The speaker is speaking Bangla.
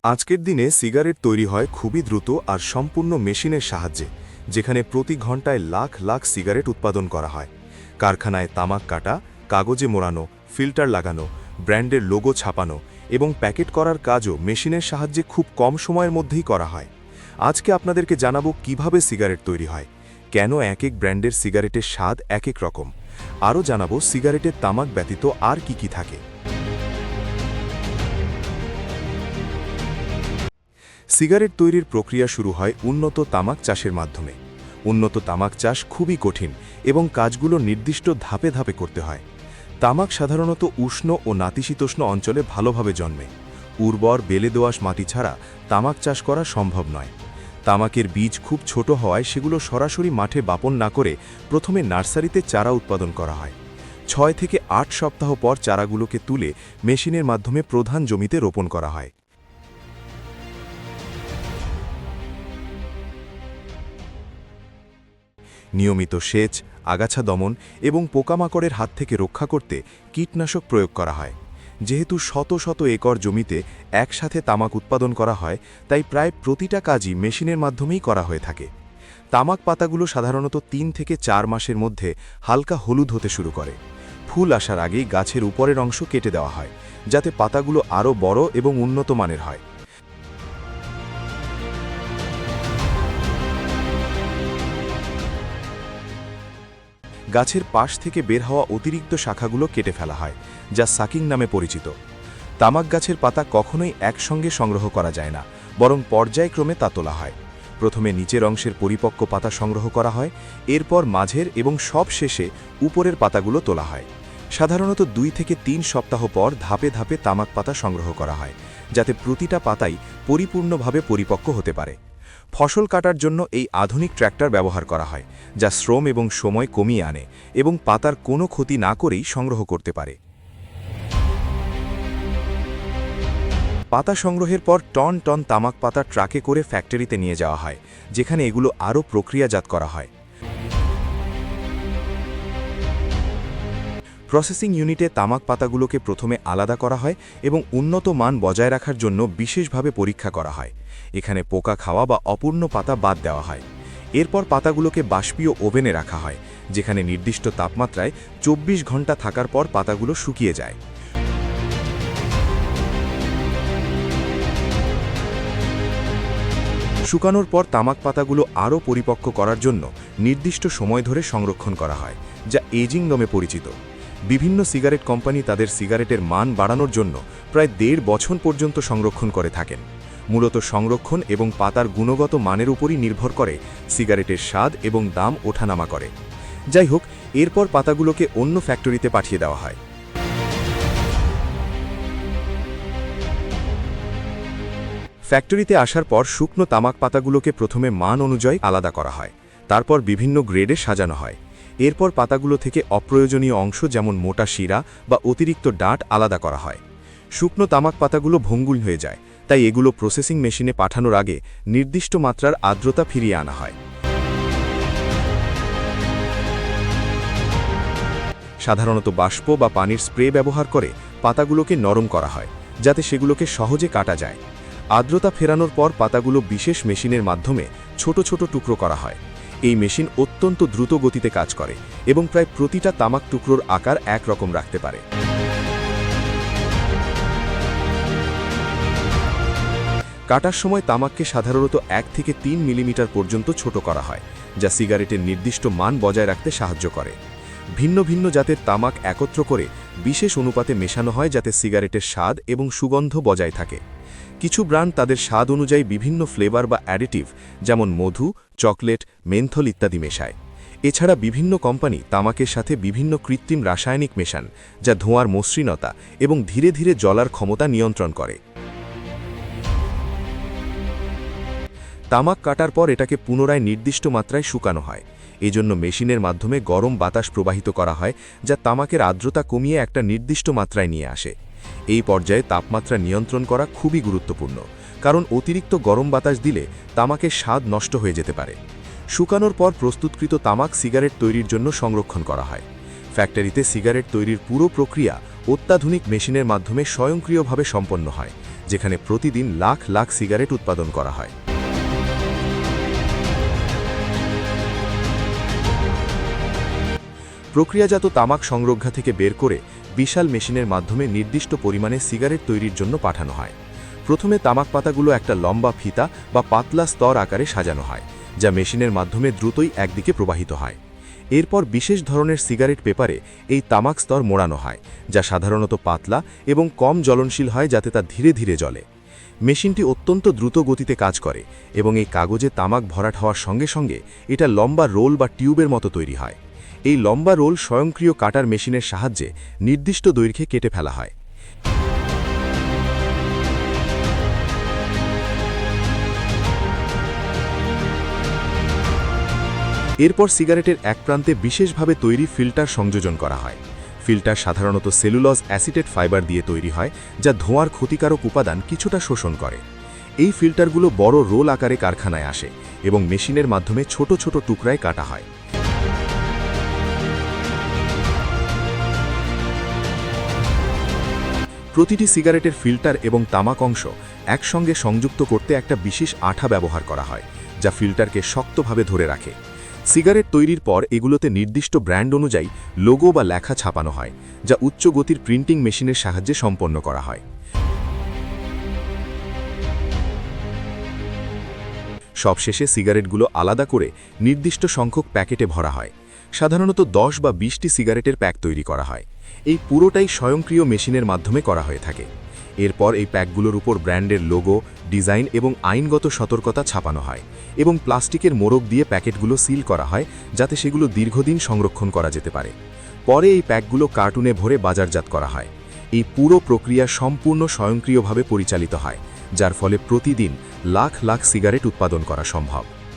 আজকের দিনে সিগারেট তৈরি হয় খুবই দ্রুত আর সম্পূর্ণ মেশিনের সাহায্যে, যেখানে প্রতি ঘন্টায় লাখ লাখ সিগারেট উৎপাদন করা হয়। কারখানায় তামাক কাটা, কাগজে মোড়ানো, ফিল্টার লাগানো, ব্র্যান্ডের লোগো ছাপানো এবং প্যাকেট করার কাজও মেশিনের সাহায্যে খুব কম সময়ের মধ্যেই করা হয়। আজকে আপনাদেরকে জানাবো কিভাবে সিগারেট তৈরি হয়, কেন এক এক ব্র্যান্ডের সিগারেটের স্বাদ এক এক রকম। আরও জানাবো সিগারেটের তামাক ব্যতীত আর কি থাকে। সিগারেট তৈরির প্রক্রিয়া শুরু হয় উন্নত তামাক চাষের মাধ্যমে। উন্নত তামাক চাষ খুবই কঠিন এবং কাজগুলো নির্দিষ্ট ধাপে ধাপে করতে হয়। তামাক সাধারণত উষ্ণ ও নাতিশীতোষ্ণ অঞ্চলে ভালোভাবে জন্মে। উর্বর বেলে দোআঁশ মাটি ছাড়া তামাক চাষ করা সম্ভব নয়। তামাকের বীজ খুব ছোট হওয়ায় সেগুলো সরাসরি মাঠে বপন না করে প্রথমে নার্সারিতে চারা উৎপাদন করা হয়। 6 থেকে 8 সপ্তাহ পর চারাগুলোকে তুলে মেশিনের মাধ্যমে প্রধান জমিতে রোপণ করা হয়। নিয়মিত সেচ, আগাছা দমন এবং পোকামাকড়ের হাত থেকে রক্ষা করতে কীটনাশক প্রয়োগ করা হয়। যেহেতু শত শত একর জমিতে একসাথে তামাক উৎপাদন করা হয়, তাই প্রায় প্রতিটা কাজই মেশিনের মাধ্যমেই করা হয়ে থাকে। তামাক পাতাগুলো সাধারণত 3 থেকে 4 মাসের মধ্যে হালকা হলুদ হতে শুরু করে। ফুল আসার আগেই গাছের উপরের অংশ কেটে দেওয়া হয়, যাতে পাতাগুলো আরও বড় এবং উন্নত মানের হয়। গাছের পাশ থেকে বের হওয়া অতিরিক্ত শাখাগুলো কেটে ফেলা হয়, যা সাকিং নামে পরিচিত। তামাক গাছের পাতা কখনোই একসঙ্গে সংগ্রহ করা যায় না, বরং পর্যায়ক্রমে তা তোলা হয়। প্রথমে নিচের অংশের পরিপক্ক পাতা সংগ্রহ করা হয়, এরপর মাঝের এবং সব শেষে উপরের পাতাগুলো তোলা হয়। সাধারণত 2 থেকে 3 সপ্তাহ পর ধাপে ধাপে তামাক পাতা সংগ্রহ করা হয়, যাতে প্রতিটা পাতাই পরিপূর্ণভাবে পরিপক্ক হতে পারে। ফসল কাটার জন্য এই আধুনিক ট্র্যাক্টর ব্যবহার করা হয়, যা শ্রম এবং সময় কমিয়ে আনে এবং পাতার কোনো ক্ষতি না করেই সংগ্রহ করতে পারে। পাতা সংগ্রহের পর টন টন তামাক পাতা ট্রাকে করে ফ্যাক্টরিতে নিয়ে যাওয়া হয়, যেখানে এগুলো আরও প্রক্রিয়াজাত করা হয়। প্রসেসিং ইউনিটে তামাক পাতাগুলোকে প্রথমে আলাদা করা হয় এবং উন্নত মান বজায় রাখার জন্য বিশেষভাবে পরীক্ষা করা হয়। এখানে পোকা খাওয়া বা অপূর্ণ পাতা বাদ দেওয়া হয়। এরপর পাতাগুলোকে বাষ্পীয় ওভেনে রাখা হয়, যেখানে নির্দিষ্ট তাপমাত্রায় 24 ঘন্টা থাকার পর পাতাগুলো শুকিয়ে যায়। শুকানোর পর তামাক পাতাগুলো আরও পরিপক্ক করার জন্য নির্দিষ্ট সময় ধরে সংরক্ষণ করা হয়, যা এজিং নামে পরিচিত। বিভিন্ন সিগারেট কোম্পানি তাদের সিগারেটের মান বাড়ানোর জন্য প্রায় 1.5 বছর পর্যন্ত সংরক্ষণ করে থাকেন। মূলত সংরক্ষণ এবং পাতার গুণগত মানের উপরই নির্ভর করে সিগারেটের স্বাদ এবং দাম ওঠানামা করে। যাই হোক, এরপর পাতাগুলোকে অন্য ফ্যাক্টরিতে পাঠিয়ে দেওয়া হয়। ফ্যাক্টরিতে আসার পর শুকনো তামাক পাতাগুলোকে প্রথমে মান অনুযায়ী আলাদা করা হয়, তারপর বিভিন্ন গ্রেডে সাজানো হয়। এরপর পাতাগুলো থেকে অপ্রয়োজনীয় অংশ যেমন মোটা শিরা বা অতিরিক্ত ডাঁট আলাদা করা হয়। শুকনো তামাক পাতাগুলো ভঙ্গুর হয়ে যায়, তাই এগুলো প্রসেসিং মেশিনে পাঠানোর আগে নির্দিষ্ট মাত্রার আর্দ্রতা ফিরিয়ে আনা হয়। সাধারণত বাষ্প বা পানির স্প্রে ব্যবহার করে পাতাগুলোকে নরম করা হয়, যাতে সেগুলোকে সহজে কাটা যায়। আর্দ্রতা ফেরানোর পর পাতাগুলো বিশেষ মেশিনের মাধ্যমে ছোট ছোট টুকরো করা হয়। এই মেশিন অত্যন্ত দ্রুত গতিতে কাজ করে এবং প্রায় প্রতিটা তামাক টুকরোর আকার এক রকম রাখতে পারে। কাটার সময় তামাককে সাধারণত 1 থেকে 3 মিলিমিটার পর্যন্ত ছোট করা হয়, যা সিগারেটের নির্দিষ্ট মান বজায় রাখতে সাহায্য করে। ভিন্ন ভিন্ন জাতের তামাক একত্র করে বিশেষ অনুপাতে মেশানো হয়, যাতে সিগারেটের স্বাদ এবং সুগন্ধ বজায় থাকে। কিছু ব্র্যান্ড তাদের স্বাদ অনুযায়ী বিভিন্ন ফ্লেভার বা অ্যাডিটিভ যেমন মধু, চকলেট, মেন্থল ইত্যাদি মেশায়। এছাড়া বিভিন্ন কোম্পানি তামাকের সাথে বিভিন্ন কৃত্রিম রাসায়নিক মেশান, যা ধোঁয়ার মসৃণতা এবং ধীরে ধীরে জ্বলার ক্ষমতা নিয়ন্ত্রণ করে। তামাক কাটার পর এটাকে পুনরায় নির্দিষ্ট মাত্রায় শুকানো হয়। এজন্য মেশিনের মাধ্যমে গরম বাতাস প্রবাহিত করা হয়, যা তামাকের আর্দ্রতা কমিয়ে একটা নির্দিষ্ট মাত্রায় নিয়ে আসে। এই পর্যায়ে তাপমাত্রা নিয়ন্ত্রণ করা খুবই গুরুত্বপূর্ণ, কারণ অতিরিক্ত গরম বাতাস দিলে তামাকের স্বাদ নষ্ট হয়ে যেতে পারে। শুকানোর পর প্রস্তুতকৃত তামাক সিগারেট তৈরির জন্য সংরক্ষণ করা হয়। ফ্যাক্টরিতে সিগারেট তৈরির পুরো প্রক্রিয়া অত্যাধুনিক মেশিনের মাধ্যমে স্বয়ংক্রিয়ভাবে সম্পন্ন হয়, যেখানে প্রতিদিন লাখ লাখ সিগারেট উৎপাদন করা হয়। প্রক্রিয়াজাত তামাক সংরক্ষা থেকে বের করে বিশাল মেশিনের মাধ্যমে নির্দিষ্ট পরিমাণে সিগারেট তৈরির জন্য পাঠানো হয়। প্রথমে তামাক পাতাগুলো একটা লম্বা ফিতা বা পাতলা স্তর আকারে সাজানো হয়, যা মেশিনের মাধ্যমে দ্রুতই একদিকে প্রবাহিত হয়। এরপর বিশেষ ধরনের সিগারেট পেপারে এই তামাক স্তর মোড়ানো হয়, যা সাধারণত পাতলা এবং কম জ্বলনশীল হয় যাতে তা ধীরে ধীরে জ্বলে। মেশিনটি অত্যন্ত দ্রুত গতিতে কাজ করে এবং এই কাগজে তামাক ভরাট হওয়ার সঙ্গে সঙ্গে এটা লম্বা রোল বা টিউবের মতো তৈরি হয়। এই লম্বা রোল স্বয়ংক্রিয় কাটার মেশিনের সাহায্যে নির্দিষ্ট দৈর্ঘ্যে কেটে ফেলা হয়। এরপর সিগারেটের এক প্রান্তে বিশেষভাবে তৈরি ফিল্টার সংযোজন করা হয়। ফিল্টার সাধারণত সেলুলোজ অ্যাসিটেট ফাইবার দিয়ে তৈরি হয়, যা ধোঁয়ার ক্ষতিকারক উপাদান কিছুটা শোষণ করে। এই ফিল্টারগুলো বড় রোল আকারে কারখানায় আসে এবং মেশিনের মাধ্যমে ছোট ছোট টুকরায় কাটা হয়। প্রতিটি সিগারেটের ফিল্টার এবং তামাক অংশ একসঙ্গে সংযুক্ত করতে একটা বিশেষ আঠা ব্যবহার করা হয়, যা ফিল্টারকে শক্তভাবে ধরে রাখে। সিগারেট তৈরির পর এগুলোতে নির্দিষ্ট ব্র্যান্ড অনুযায়ী লোগো বা লেখা ছাপানো হয়, যা উচ্চ গতির প্রিন্টিং মেশিনের সাহায্যে সম্পন্ন করা হয়। সবশেষে সিগারেটগুলো আলাদা করে নির্দিষ্ট সংখ্যক প্যাকেটে ভরা হয়। সাধারণত 10 বা 20টি সিগারেটের প্যাক তৈরি করা হয়। এই পুরোটাই স্বয়ংক্রিয় মেশিনের মাধ্যমে করা হয়ে থাকে। এরপর এই প্যাকগুলোর উপর ব্র্যান্ডের লোগো, ডিজাইন এবং আইনগত সতর্কতা ছাপানো হয় এবং প্লাস্টিকের মোড়ক দিয়ে প্যাকেটগুলো সিল করা হয় যাতে সেগুলো দীর্ঘদিন সংরক্ষণ করা যেতে পারে। পরে এই প্যাকগুলো কার্টুনে ভরে বাজারজাত করা হয়। এই পুরো প্রক্রিয়া সম্পূর্ণ স্বয়ংক্রিয়ভাবে পরিচালিত হয়, যার ফলে প্রতিদিন লাখ লাখ সিগারেট উৎপাদন করা সম্ভব।